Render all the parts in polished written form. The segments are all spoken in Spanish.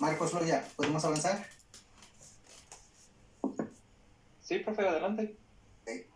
Marcos Loya, ¿podemos avanzar? Sí, profe, adelante. Okay.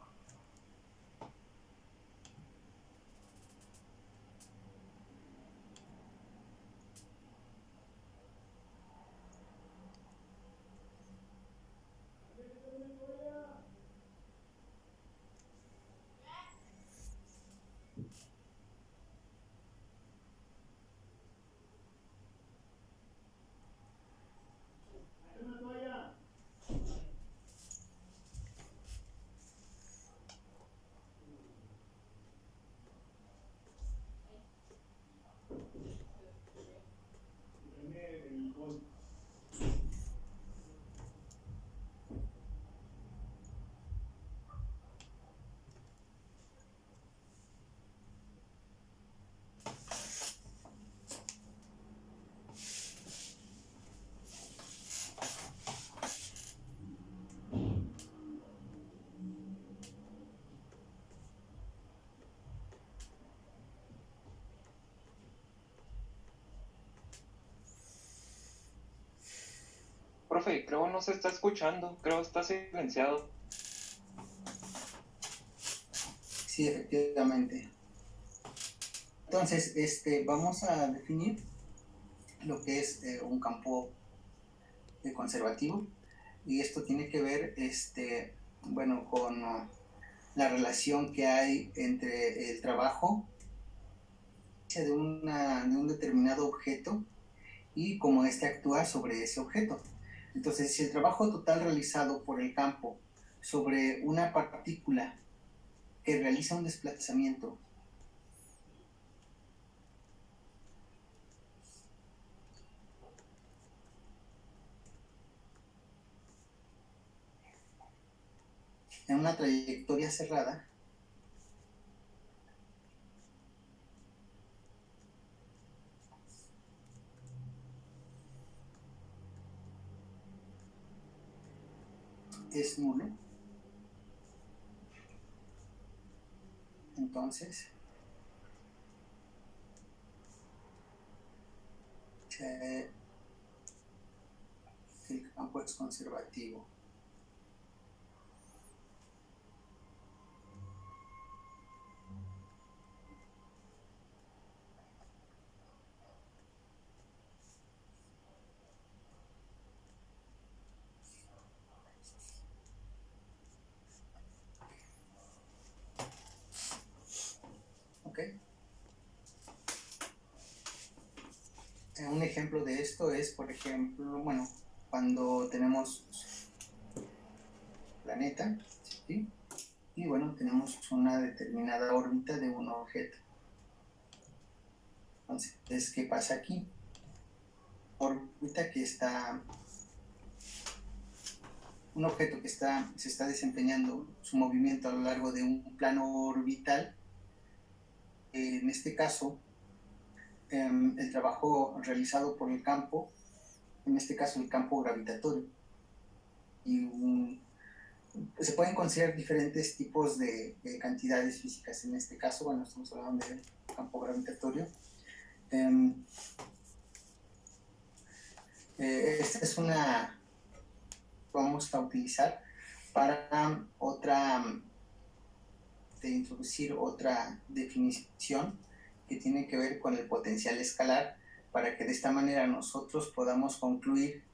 Profe, creo no se está escuchando, creo está silenciado. Sí, efectivamente. Entonces, vamos a definir lo que es un campo conservativo, y esto tiene que ver, bueno, con la relación que hay entre el trabajo de un determinado objeto y cómo éste actúa sobre ese objeto. Entonces, si el trabajo total realizado por el campo sobre una partícula que realiza un desplazamiento en una trayectoria cerrada, es nulo. Entonces, el campo es conservativo. ¿Ok? Un ejemplo de esto es, por ejemplo, bueno, cuando tenemos planeta, ¿sí? Y bueno, tenemos una determinada órbita de un objeto. Entonces, ¿qué pasa aquí? Órbita que está, un objeto que se está desempeñando su movimiento a lo largo de un plano orbital. En este caso, el trabajo realizado por el campo, en este caso el campo gravitatorio, y se pueden considerar diferentes tipos de cantidades físicas. En este caso, bueno, estamos hablando del campo gravitatorio. Esta es una, vamos a utilizar para otra, de introducir otra definición que tiene que ver con el potencial escalar, para que de esta manera nosotros podamos concluir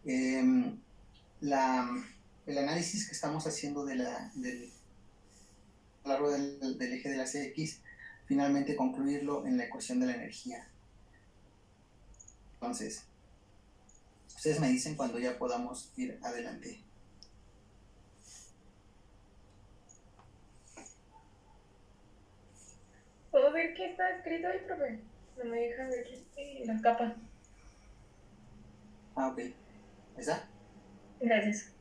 el análisis que estamos haciendo a lo largo del eje de la CX, finalmente concluirlo en la ecuación de la energía. Entonces, ustedes me dicen cuando ya podamos ir adelante. ¿Puedo ver qué está escrito ahí, profe? No me deja ver la capa. Ah, ok. ¿Está? Gracias.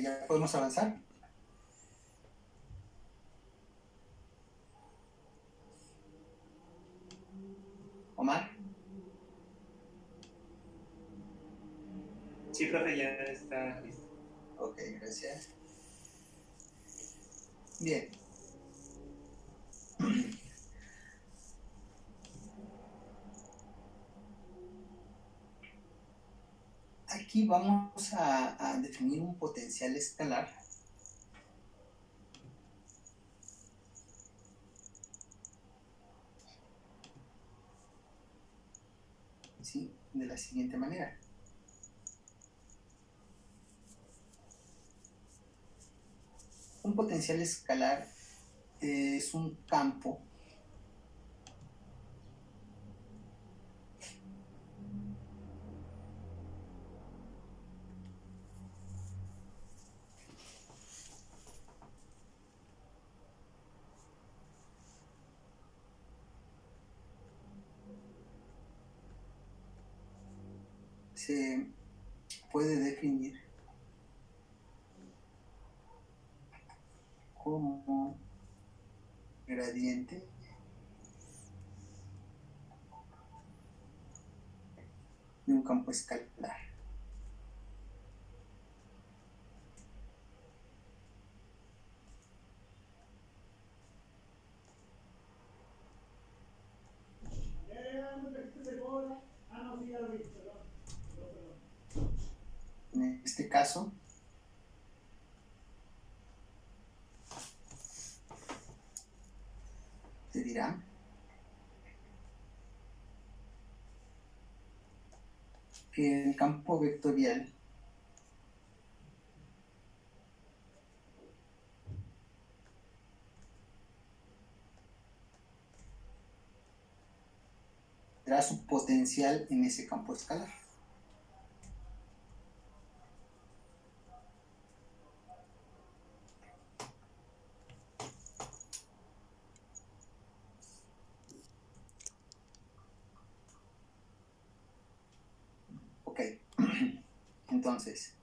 ¿Ya podemos avanzar? Omar. Sí, profe, ya está listo. Ok, gracias. Bien. Aquí vamos a definir un potencial escalar. ¿Sí? De la siguiente manera. Un potencial escalar es un campo se puede definir como gradiente de un campo escalar. En este caso, se dirá que el campo vectorial tendrá su potencial en ese campo escalar. Ok, entonces,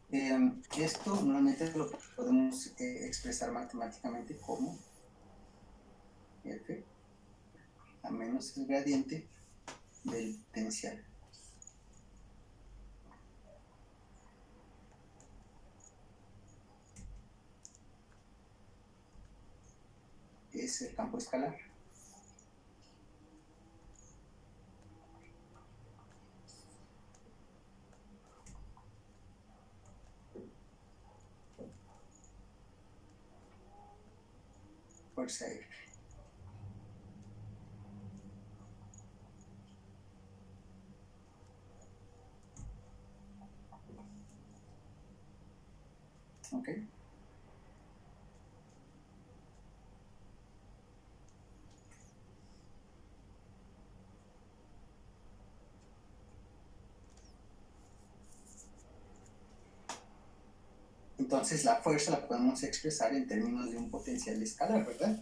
Esto normalmente lo podemos expresar matemáticamente como F a menos el gradiente del potencial. Es el campo escalar. Fuerza F. ¿Ok? Entonces la fuerza la podemos expresar en términos de un potencial escalar, ¿verdad?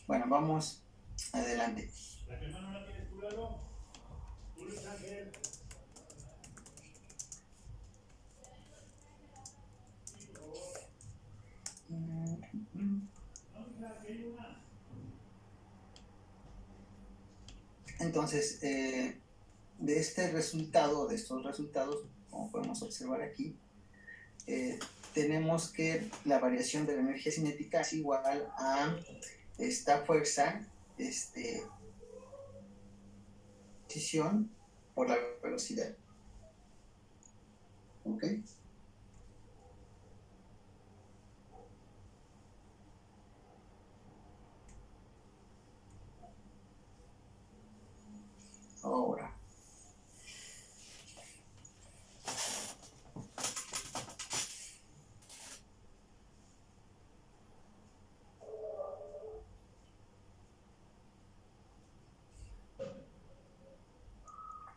Bueno, vamos adelante. La quema no la tienes tú, Lalo. Tú, Luis Ángel. Entonces, de este resultado, de estos resultados, como podemos observar aquí, tenemos que la variación de la energía cinética es igual a esta fuerza, posición por la velocidad. ¿Ok? Ahora,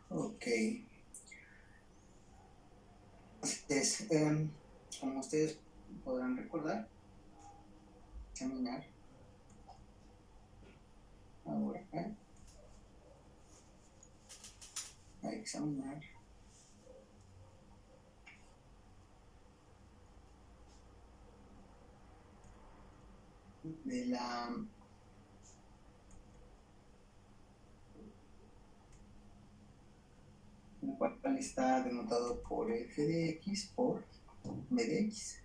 ok. Entonces, como ustedes podrán recordar, examinar ahora, a examinar de la el cual está denotado por f de x por b de x.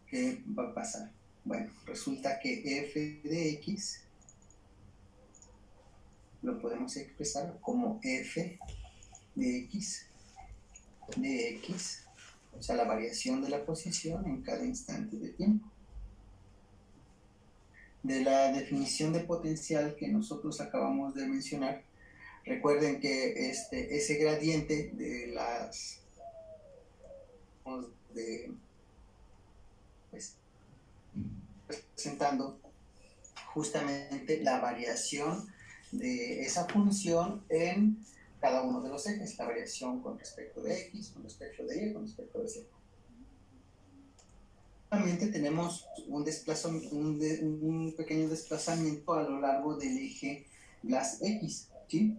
¿Qué va a pasar? Bueno, resulta que f de x lo podemos expresar como f de x, o sea, la variación de la posición en cada instante de tiempo. De la definición de potencial que nosotros acabamos de mencionar, recuerden que ese gradiente de las pues, presentando justamente la variación de esa función en cada uno de los ejes, la variación con respecto de x, con respecto de y, con respecto de z. Realmente tenemos un pequeño desplazamiento a lo largo del eje las x, ¿sí?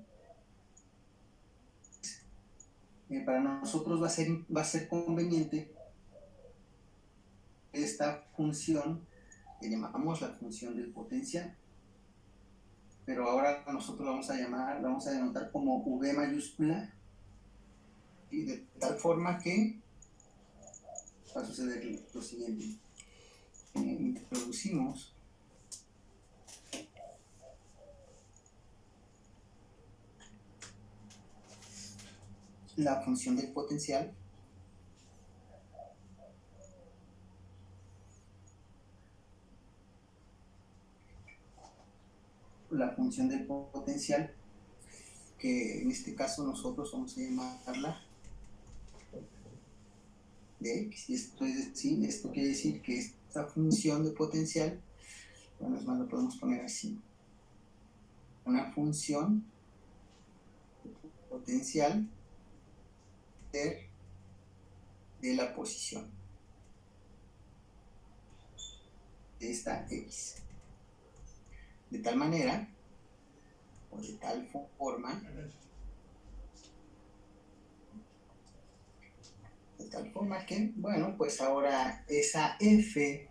Para nosotros va a ser conveniente esta función que llamamos la función del potencial, pero ahora nosotros vamos a denotar como v mayúscula, y de tal forma que va a suceder lo siguiente. Introducimos la función del potencial que en este caso nosotros vamos a llamarla de x. Y esto quiere decir que esta función de potencial, bueno, es más, lo podemos poner así, una función potencial de la posición de esta x. De tal manera, o de tal forma, que, bueno, pues ahora esa F,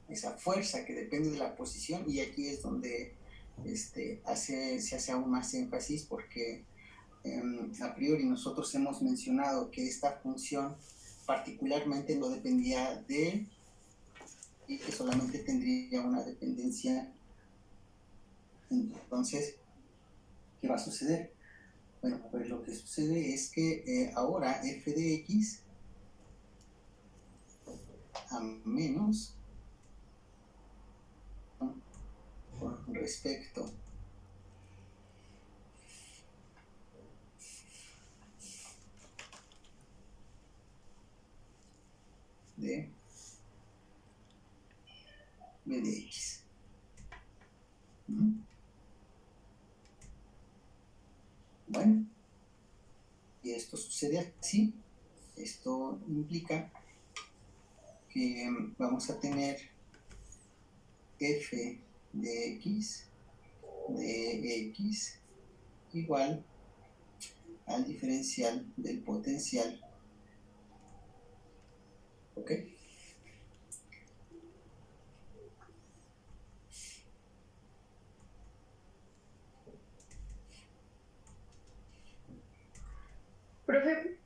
esa fuerza que depende de la posición, y aquí es donde se hace aún más énfasis, porque a priori nosotros hemos mencionado que esta función particularmente no dependía de, y que solamente tendría una dependencia. Entonces, ¿qué va a suceder? Bueno, pues lo que sucede es que ahora f de x a menos, ¿no?, con respecto de b de x. Bueno, y esto sucede así. Esto implica que vamos a tener f de x igual al diferencial del potencial. ¿Ok? Profe,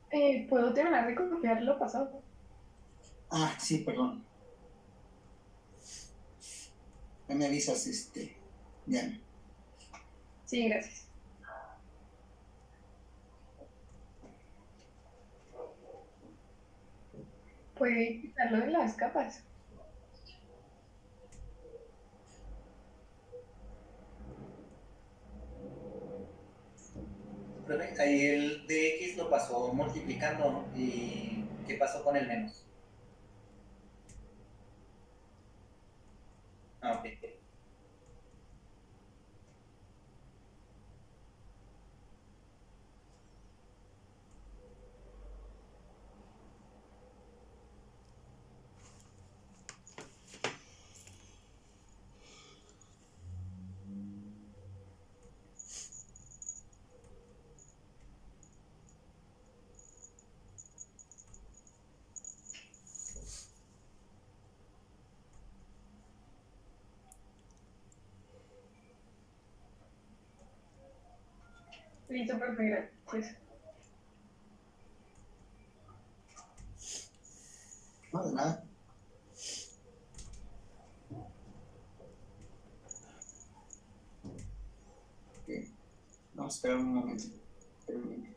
¿puedo terminar de copiar lo pasado? Ah, sí, perdón. Ya me avisas, Diana. Sí, gracias. Puede quitarlo de las capas. Ahí el dx lo pasó multiplicando, ¿no? ¿Y qué pasó con el menos? Ah, ok. Listo, profe, gracias. No, de nada. Ok. Vamos a esperar un momento. Termine.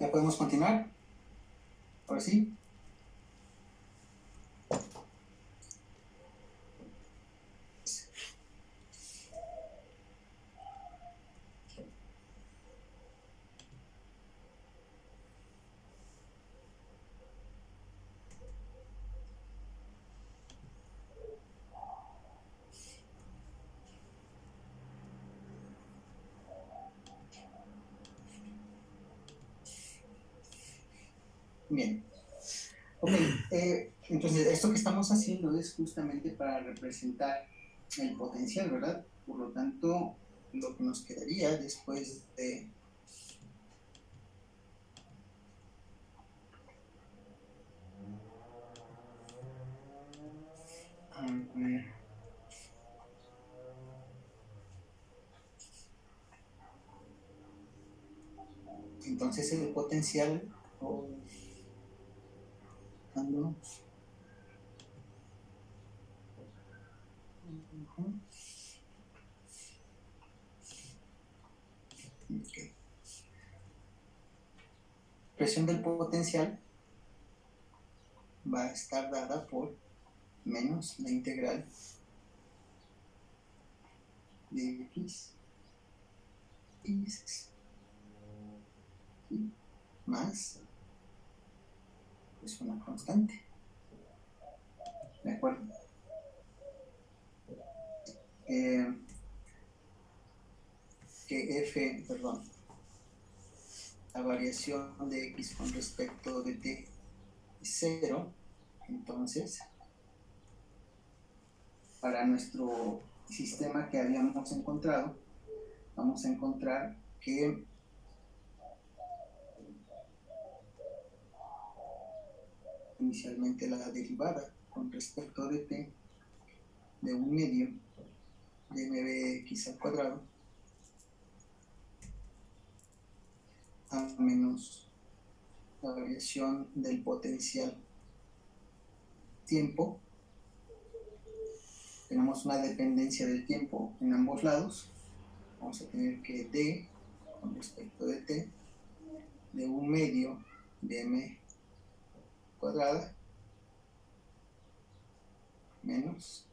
¿Ya podemos continuar? Ahora sí. Bien. Ok, entonces esto que estamos haciendo es justamente para representar el potencial, ¿verdad? Por lo tanto, lo que nos quedaría después de a ver, entonces el potencial ujú. Ok. Presión del potencial va a estar dada por menos la integral de x ¿sí? Más pues una constante, ¿de acuerdo? Eh, que f, perdón, la variación de x con respecto de t es 0, entonces para nuestro sistema que habíamos encontrado, vamos a encontrar que inicialmente la derivada con respecto de t de 1/2 de mx al cuadrado a menos la variación del potencial tiempo. Tenemos una dependencia del tiempo en ambos lados. Vamos a tener que d con respecto de t de 1/2 de m cuadrada menos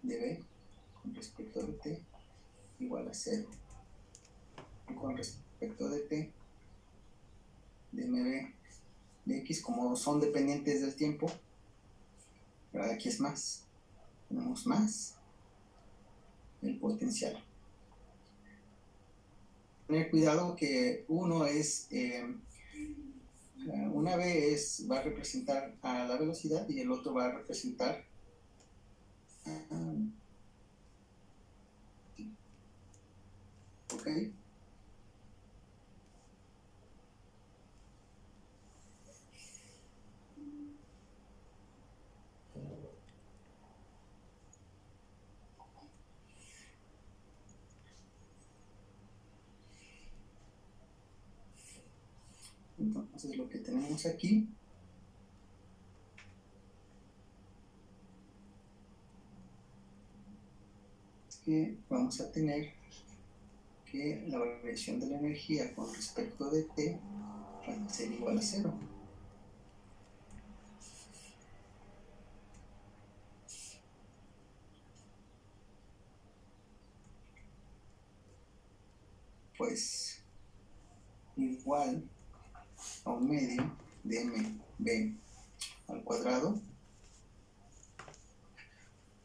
de b con respecto de t igual a 0. Y con respecto de t de mb de x, como son dependientes del tiempo, pero aquí es más. Tenemos más el potencial. Tener cuidado que uno es una vez va a representar a la velocidad y el otro va a representar ok. Entonces lo que tenemos aquí es que vamos a tener que la variación de la energía con respecto de t va a ser igual a 0. Pues igual a 1/2 de mb al cuadrado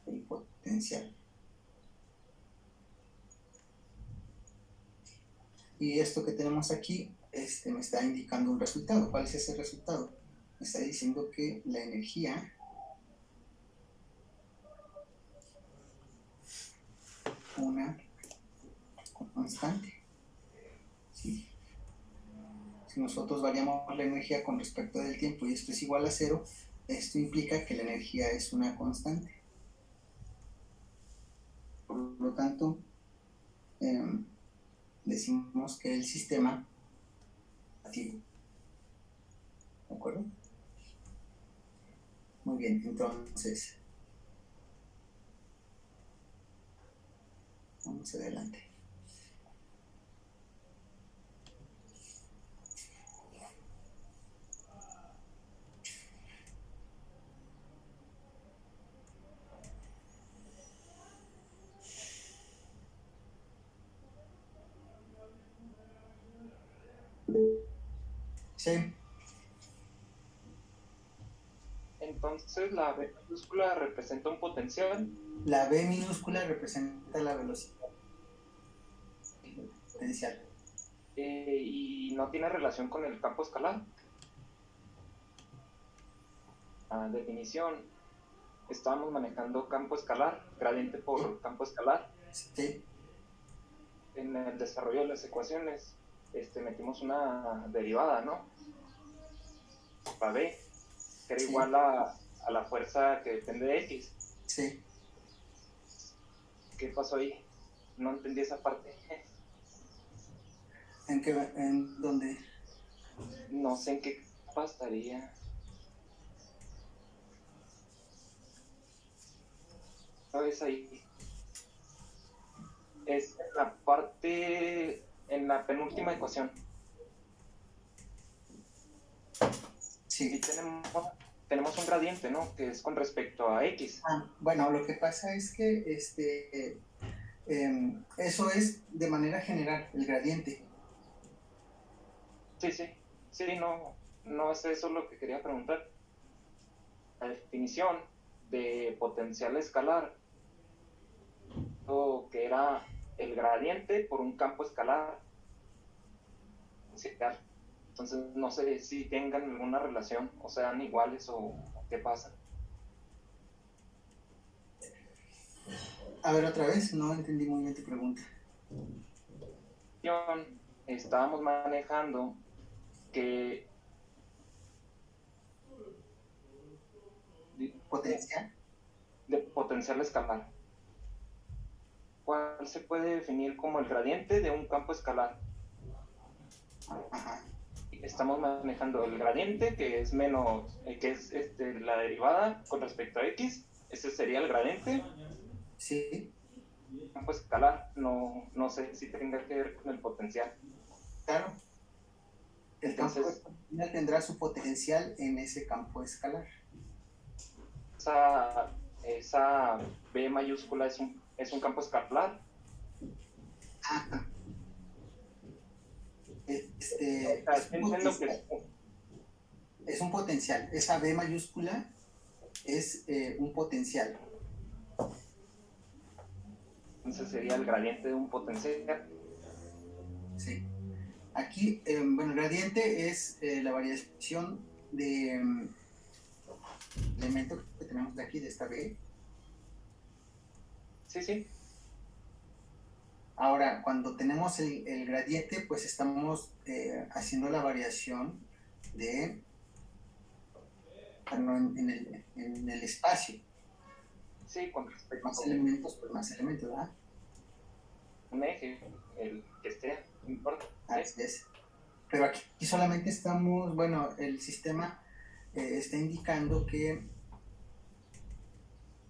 el potencial. Y esto que tenemos aquí me está indicando un resultado. ¿Cuál es ese resultado? Me está diciendo que la energía una constante. ¿Sí? Si nosotros variamos la energía con respecto del tiempo y esto es igual a 0, esto implica que la energía es una constante. Por lo tanto, decimos que el sistema activo. ¿De acuerdo? Muy bien, entonces vamos adelante. Sí, Entonces la B mayúscula representa un potencial. la B minúscula representa la velocidad potencial. Y no tiene relación con el campo escalar. A definición, estábamos manejando campo escalar, gradiente por campo escalar. Sí, En el desarrollo de las ecuaciones metimos una derivada, ¿no? La B, que era Sí. igual a la fuerza que depende de X. sí. ¿Qué pasó ahí? No entendí esa parte. ¿En dónde? No sé en qué pasaría. ¿Sabes ahí? Es en la parte, en la penúltima ecuación. Sí. Y tenemos un gradiente, ¿no? Que es con respecto a X. Bueno, lo que pasa es que eso es de manera general, el gradiente. Sí, no es eso lo que quería preguntar. La definición de potencial escalar, o que era el gradiente por un campo escalar. Entonces no sé si tengan alguna relación o sean iguales o qué pasa. A ver, otra vez, no entendí muy bien tu pregunta. Estábamos manejando que ¿Potencial? de potencial escalar, ¿cuál se puede definir como el gradiente de un campo escalar? Ajá. Estamos manejando el gradiente, que es menos, que es la derivada con respecto a X. Ese sería el gradiente. Sí, Campo escalar, no sé si tenga que ver con el potencial. claro. El campo Entonces, escalar tendrá su potencial en ese campo escalar. esa B mayúscula es un campo escalar. Ajá. Es un potencial. Es un potencial. Esa B mayúscula es un potencial. Entonces sería el gradiente de un potencial. Sí. Aquí, bueno, el gradiente es la variación de elemento que tenemos de aquí, de esta B. Sí. Ahora, cuando tenemos el gradiente, pues estamos haciendo la variación de, bueno, en el espacio. Sí, con respecto Más elementos, pues más elementos, ¿verdad? a un eje, el que esté, no importa. Así es. Pero aquí solamente estamos, bueno, el sistema está indicando que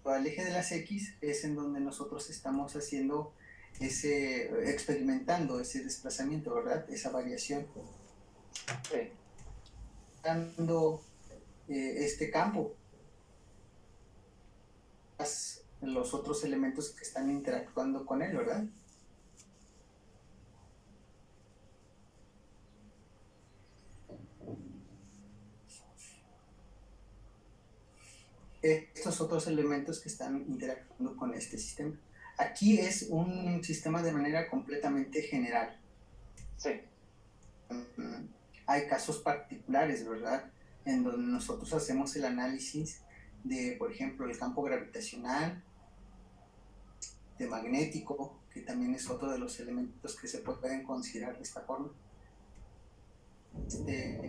al eje de las X es en donde nosotros estamos haciendo experimentando ese desplazamiento, ¿verdad? Esa variación. Sí. Dando este campo. Los otros elementos que están interactuando con él, ¿verdad? Estos otros elementos que están interactuando con este sistema. Aquí es un sistema de manera completamente general. Sí. Hay casos particulares, ¿verdad? En donde nosotros hacemos el análisis de, por ejemplo, el campo gravitacional, de magnético, que también es otro de los elementos que se pueden considerar de esta forma.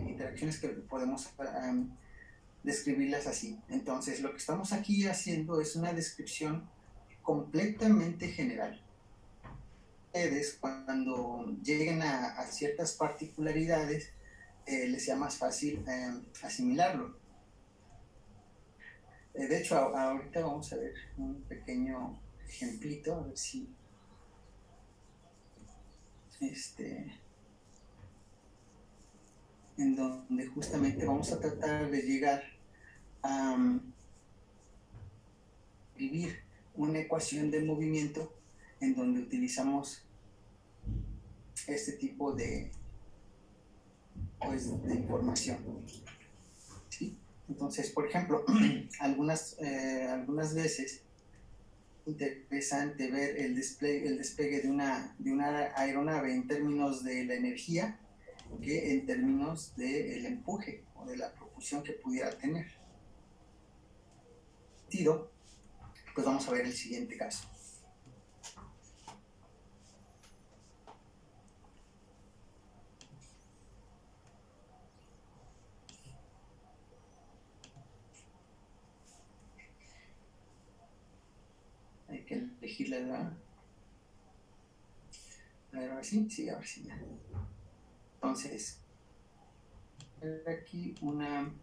Interacciones que podemos describirlas así. Entonces, lo que estamos aquí haciendo es una descripción completamente general. Ustedes, cuando lleguen a ciertas particularidades, les sea más fácil asimilarlo. De hecho, ahorita vamos a ver un pequeño ejemplito, a ver si en donde justamente vamos a tratar de llegar a vivir una ecuación de movimiento en donde utilizamos este tipo de pues, de información. ¿Sí? Entonces, por ejemplo, algunas veces interesante ver el despegue de una aeronave en términos de la energía que en términos del empuje o de la propulsión que pudiera tener. Pues vamos a ver el siguiente caso. Hay que elegirle la... A ver, ahora sí, ahora sí ya. Entonces, aquí una...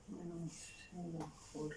Bueno, mejor